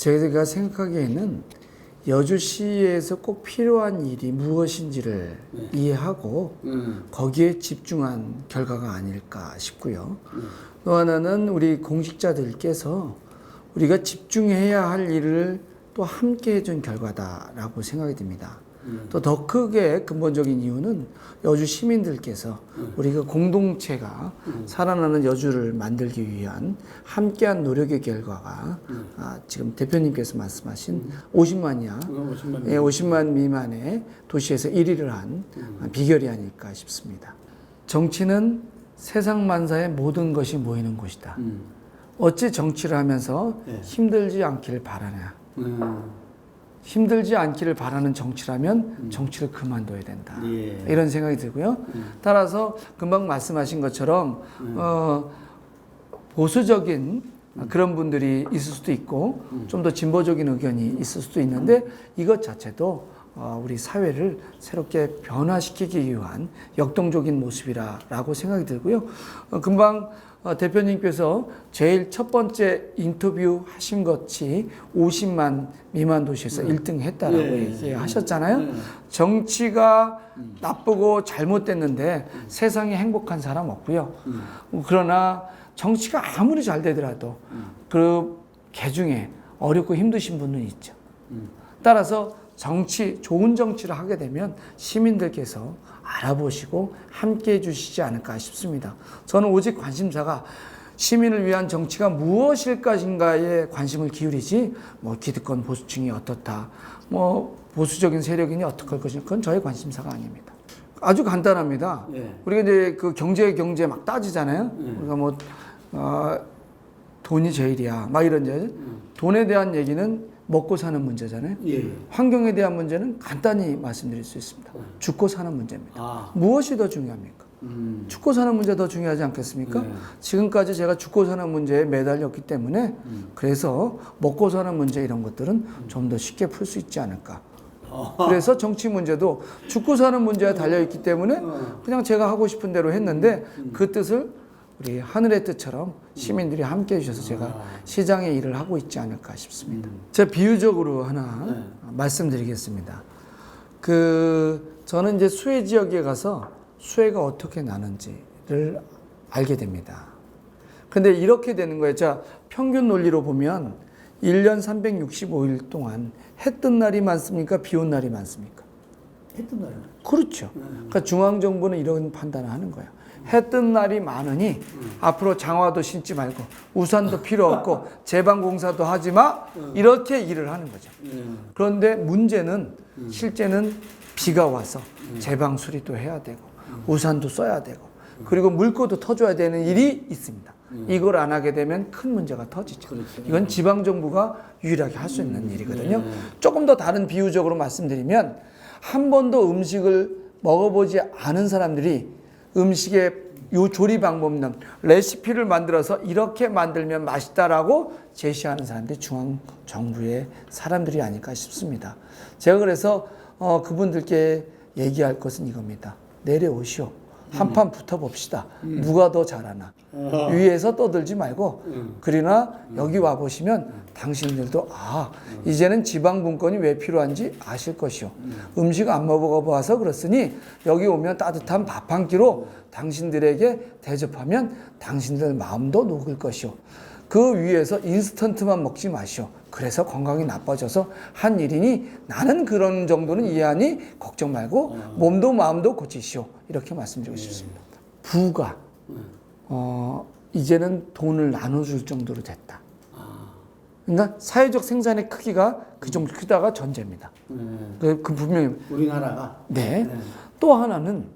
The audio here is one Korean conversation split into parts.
제가 생각하기에는 여주시에서 꼭 필요한 일이 무엇인지를 이해하고 거기에 집중한 결과가 아닐까 싶고요. 또 하나는 우리 공직자들께서 우리가 집중해야 할 일을 또 함께 해준 결과다라고 생각이 듭니다. 또 더 크게 근본적인 이유는 여주 시민들께서 우리 그 공동체가 살아나는 여주를 만들기 위한 함께한 노력의 결과가 지금 대표님께서 말씀하신 50만이야, 50만 미만의 도시에서 1위를 한 비결이 아닐까 싶습니다. 정치는 세상 만사의 모든 것이 모이는 곳이다. 어찌 정치를 하면서 힘들지 않기를 바라냐. 힘들지 않기를 바라는 정치라면 정치를 그만둬야 된다. 이런 생각이 들고요. 따라서 금방 말씀하신 것처럼 보수적인 그런 분들이 있을 수도 있고 좀 더 진보적인 의견이 있을 수도 있는데 이것 자체도 우리 사회를 새롭게 변화시키기 위한 역동적인 모습이라고 생각이 들고요. 금방 대표님께서 제일 첫 번째 인터뷰 하신 것이 50만 미만 도시에서 1등 했다라고 얘기하셨잖아요. 정치가 나쁘고 잘못됐는데 세상에 행복한 사람 없고요. 그러나 정치가 아무리 잘 되더라도 그 개중에 어렵고 힘드신 분은 있죠. 따라서 좋은 정치를 하게 되면 시민들께서 알아보시고 함께 해주시지 않을까 싶습니다. 저는 오직 관심사가 시민을 위한 정치가 무엇일 것인가에 관심을 기울이지 뭐 기득권 보수층이 어떻다, 뭐 보수적인 세력이니 어떻게 할 것인가, 그건 저의 관심사가 아닙니다. 아주 간단합니다. 우리가 이제 그 경제 막 따지잖아요. 우리가 뭐 돈이 제일이야 막 이런 돈에 대한 얘기는 먹고 사는 문제잖아요. 환경에 대한 문제는 간단히 말씀드릴 수 있습니다. 죽고 사는 문제입니다. 무엇이 더 중요합니까? 죽고 사는 문제 더 중요하지 않겠습니까? 지금까지 제가 죽고 사는 문제에 매달렸기 때문에 그래서 먹고 사는 문제 이런 것들은 좀 더 쉽게 풀 수 있지 않을까. 그래서 정치 문제도 죽고 사는 문제에 달려있기 때문에 그냥 제가 하고 싶은 대로 했는데 그 뜻을 우리 하늘의 뜻처럼 시민들이 함께 해주셔서 제가 시장의 일을 하고 있지 않을까 싶습니다. 제가 비유적으로 하나 말씀드리겠습니다. 저는 이제 수해 지역에 가서 수해가 어떻게 나는지를 알게 됩니다. 근데 이렇게 되는 거예요. 자, 평균 논리로 보면 1년 365일 동안 해 뜬 날이 많습니까? 비 온 날이 많습니까? 해 뜬 날은? 그렇죠. 그러니까 중앙정부는 이런 판단을 하는 거예요. 해 뜬 날이 많으니 앞으로 장화도 신지 말고 우산도 필요 없고 제방공사도 하지 마, 이렇게 일을 하는 거죠. 그런데 문제는 실제는 비가 와서 제방 수리도 해야 되고 우산도 써야 되고 그리고 물고도 터줘야 되는 일이 있습니다. 이걸 안 하게 되면 큰 문제가 터지죠. 이건 지방정부가 유일하게 할 수 있는 일이거든요. 조금 더 다른 비유적으로 말씀드리면 한 번도 음식을 먹어보지 않은 사람들이 음식의 요 조리 방법론, 레시피를 만들어서 이렇게 만들면 맛있다라고 제시하는 사람들이 중앙정부의 사람들이 아닐까 싶습니다. 제가 그래서 그분들께 얘기할 것은 이겁니다. 내려오시오. 한판 붙어봅시다. 누가 더 잘하나. 위에서 떠들지 말고 그러나 여기 와보시면 당신들도 이제는 지방분권이 왜 필요한지 아실 것이오. 음식 안 먹어봐서 그렇으니 여기 오면 따뜻한 밥 한 끼로 당신들에게 대접하면 당신들 마음도 녹을 것이오. 그 위에서 인스턴트만 먹지 마시오. 그래서 건강이 나빠져서 한 일이니 나는 그런 정도는 이해하니 걱정 말고 몸도 마음도 고치시오. 이렇게 말씀드리고 싶습니다. 부가 이제는 돈을 나눠줄 정도로 됐다. 그러니까 사회적 생산의 크기가 그 정도 크다가 전제입니다. 그 분명히 우리나라가. 네. 또 하나는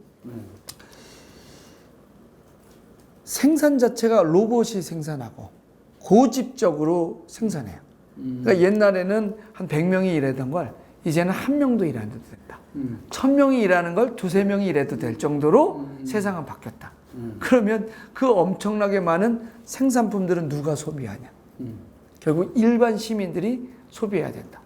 생산 자체가 로봇이 생산하고 고집적으로 생산해요. 그러니까 옛날에는 한 100명이 일하던 걸 이제는 1명도 일하는 데 됐다. 1000명이 일하는 걸 2~3명이 일해도 될 정도로 세상은 바뀌었다. 그러면 그 엄청나게 많은 생산품들은 누가 소비하냐? 결국 일반 시민들이 소비해야 된다.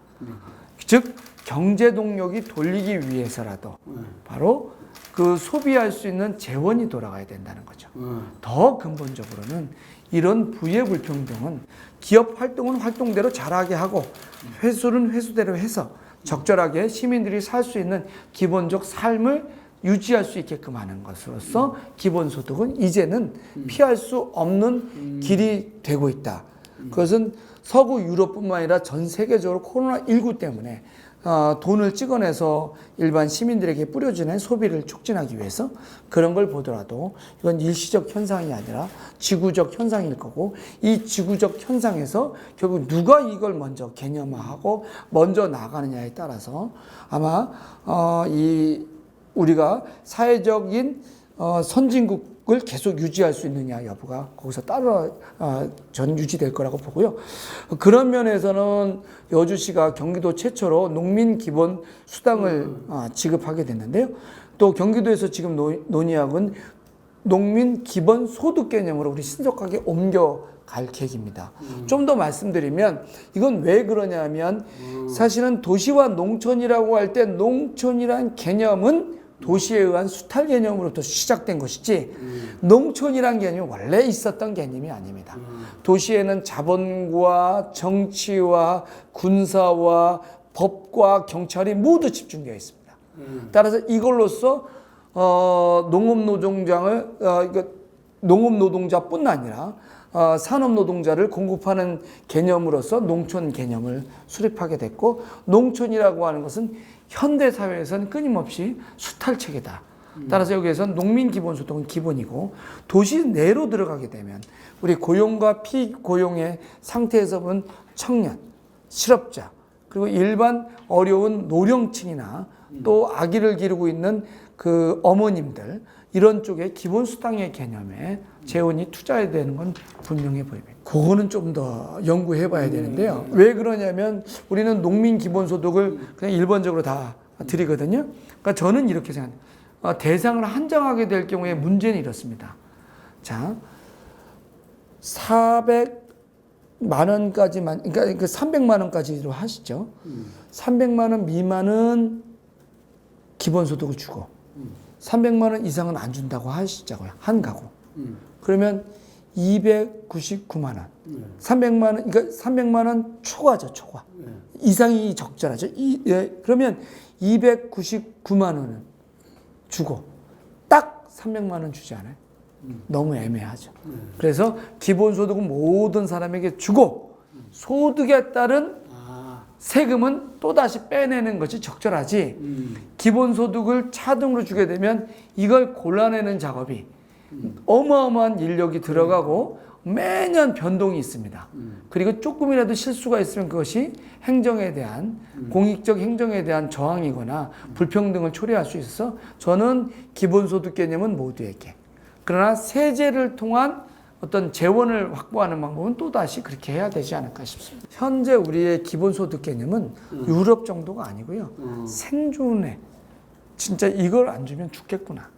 즉 경제 동력이 돌리기 위해서라도 바로 그 소비할 수 있는 재원이 돌아가야 된다는 거죠. 더 근본적으로는 이런 부의 불평등은 기업 활동은 활동대로 잘하게 하고 회수는 회수대로 해서 적절하게 시민들이 살 수 있는 기본적 삶을 유지할 수 있게끔 하는 것으로서 기본소득은 이제는 피할 수 없는 길이 되고 있다. 그것은 서구 유럽뿐만 아니라 전 세계적으로 코로나19 때문에 돈을 찍어내서 일반 시민들에게 뿌려주는 소비를 촉진하기 위해서 그런 걸 보더라도 이건 일시적 현상이 아니라 지구적 현상일 거고, 이 지구적 현상에서 결국 누가 이걸 먼저 개념화하고 먼저 나가느냐에 따라서 아마 우리가 사회적인 선진국을 계속 유지할 수 있느냐 여부가 거기서 따라 전 유지될 거라고 보고요. 그런 면에서는 여주시가 경기도 최초로 농민 기본 수당을 지급하게 됐는데요. 또 경기도에서 지금 논의하고는 농민 기본 소득 개념으로 우리 신속하게 옮겨갈 계획입니다. 좀 더 말씀드리면 이건 왜 그러냐면 사실은 도시와 농촌이라고 할 때 농촌이란 개념은 도시에 의한 수탈 개념으로부터 시작된 것이지 농촌이란 개념이 원래 있었던 개념이 아닙니다. 도시에는 자본과 정치와 군사와 법과 경찰이 모두 집중되어 있습니다. 따라서 이걸로써 농업 노동자뿐 아니라 산업 노동자를 공급하는 개념으로서 농촌 개념을 수립하게 됐고, 농촌이라고 하는 것은 현대 사회에서는 끊임없이 수탈체계다. 따라서 여기에서는 농민 기본소득은 기본이고, 도시 내로 들어가게 되면 우리 고용과 피고용의 상태에서 본 청년, 실업자, 그리고 일반 어려운 노령층이나 또 아기를 기르고 있는 그 어머님들, 이런 쪽에 기본수당의 개념에 재원이 투자해야 되는 건 분명해 보입니다. 그거는 좀 더 연구해 봐야 되는데요. 왜 그러냐면 우리는 농민 기본소득을 그냥 일반적으로 다 드리거든요. 그러니까 저는 이렇게 생각해요. 대상을 한정하게 될 경우에 문제는 이렇습니다. 자, 400만 원까지만, 그러니까 300만 원까지로 하시죠. 300만 원 미만은 기본소득을 주고 300만 원 이상은 안 준다고 하시자고요. 한 가구. 그러면 299만 원. 300만 원, 그러니까 300만 원 초과죠, 초과. 이상이 적절하죠. 그러면 299만 원은 주고 딱 300만 원 주지 않아요? 너무 애매하죠. 그래서 기본소득은 모든 사람에게 주고 소득에 따른 세금은 또다시 빼내는 것이 적절하지, 기본소득을 차등으로 주게 되면 이걸 골라내는 작업이 어마어마한 인력이 들어가고 매년 변동이 있습니다. 그리고 조금이라도 실수가 있으면 그것이 행정에 대한, 공익적 행정에 대한 저항이거나 불평등을 초래할 수 있어서 저는 기본소득 개념은 모두에게, 그러나 세제를 통한 어떤 재원을 확보하는 방법은 또다시 그렇게 해야 되지 않을까 싶습니다. 현재 우리의 기본소득 개념은 유럽 정도가 아니고요. 생존에 진짜 이걸 안 주면 죽겠구나.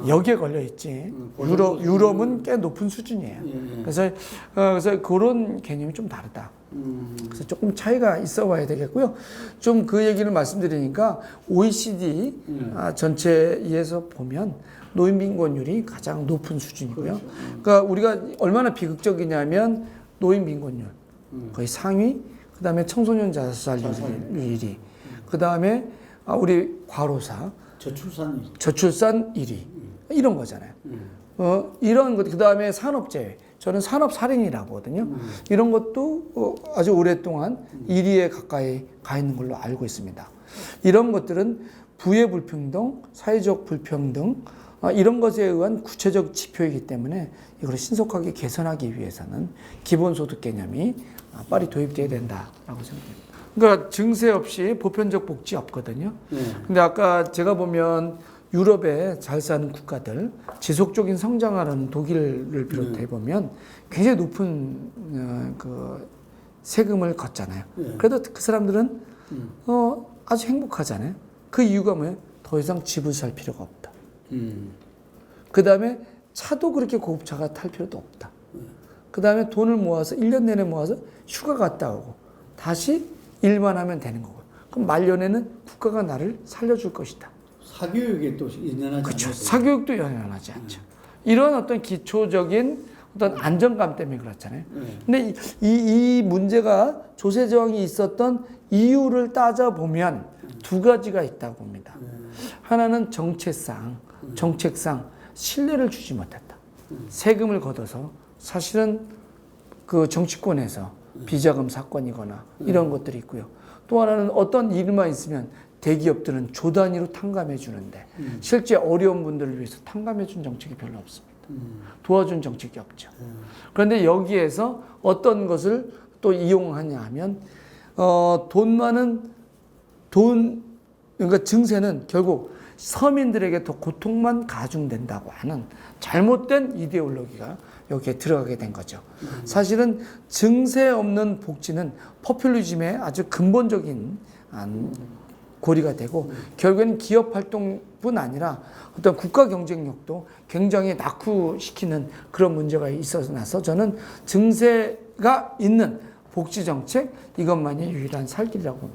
여기에 걸려 있지. 유럽은 꽤 높은 수준이에요. 그래서 그런 개념이 좀 다르다. 그래서 조금 차이가 있어 봐야 되겠고요. 좀 그 얘기를 말씀드리니까 OECD 전체에서 보면 노인빈곤율이 가장 높은 수준이고요. 그러니까 우리가 얼마나 비극적이냐면 노인빈곤율 거의 상위, 그 다음에 청소년 자살률 1위, 그 다음에 우리 과로사, 저출산 1위, 이런 거잖아요. 이런 것, 그 다음에 산업재해, 저는 산업살인이라고 하거든요. 이런 것도 아주 오랫동안 1위에 가까이 가 있는 걸로 알고 있습니다. 이런 것들은 부의 불평등, 사회적 불평등, 이런 것에 의한 구체적 지표이기 때문에 이걸 신속하게 개선하기 위해서는 기본소득 개념이 빨리 도입돼야 된다라고 생각합니다. 그러니까 증세 없이 보편적 복지 없거든요. 근데 아까 제가 보면 유럽에 잘 사는 국가들, 지속적인 성장하는 독일을 비롯해 보면 굉장히 높은 그 세금을 걷잖아요. 그래도 그 사람들은 아주 행복하잖아요. 그 이유가 뭐예요? 더 이상 집을 살 필요가 없다. 그 다음에 차도 그렇게 고급차가 탈 필요도 없다. 그 다음에 돈을 모아서 1년 내내 모아서 휴가 갔다 오고 다시 일만 하면 되는 거고, 그럼 말년에는 국가가 나를 살려줄 것이다. 사교육에 또 연연하지 그렇죠. 않아요. 사교육도 연연하지 않죠. 이런 어떤 기초적인 어떤 안정감 때문에 그렇잖아요. 근데 이 문제가 조세저항이 있었던 이유를 따져보면 두 가지가 있다고 봅니다. 하나는 정책상 신뢰를 주지 못했다. 세금을 걷어서 사실은 그 정치권에서 비자금 사건이거나 이런 것들이 있고요. 또 하나는 어떤 일만 있으면 대기업들은 조 단위로 탕감해 주는데 실제 어려운 분들을 위해서 탕감해 준 정책이 별로 없습니다. 도와준 정책이 없죠. 그런데 여기에서 어떤 것을 또 이용하냐 하면 돈 많은 그러니까 증세는 결국 서민들에게 더 고통만 가중된다고 하는 잘못된 이데올로기가 여기에 들어가게 된 거죠. 사실은 증세 없는 복지는 포퓰리즘의 아주 근본적인 고리가 되고 결국에는 기업 활동뿐 아니라 어떤 국가 경쟁력도 굉장히 낙후시키는 그런 문제가 있어서 나서 저는 증세가 있는 복지 정책 이것만이 유일한 살 길이라고 봅니다.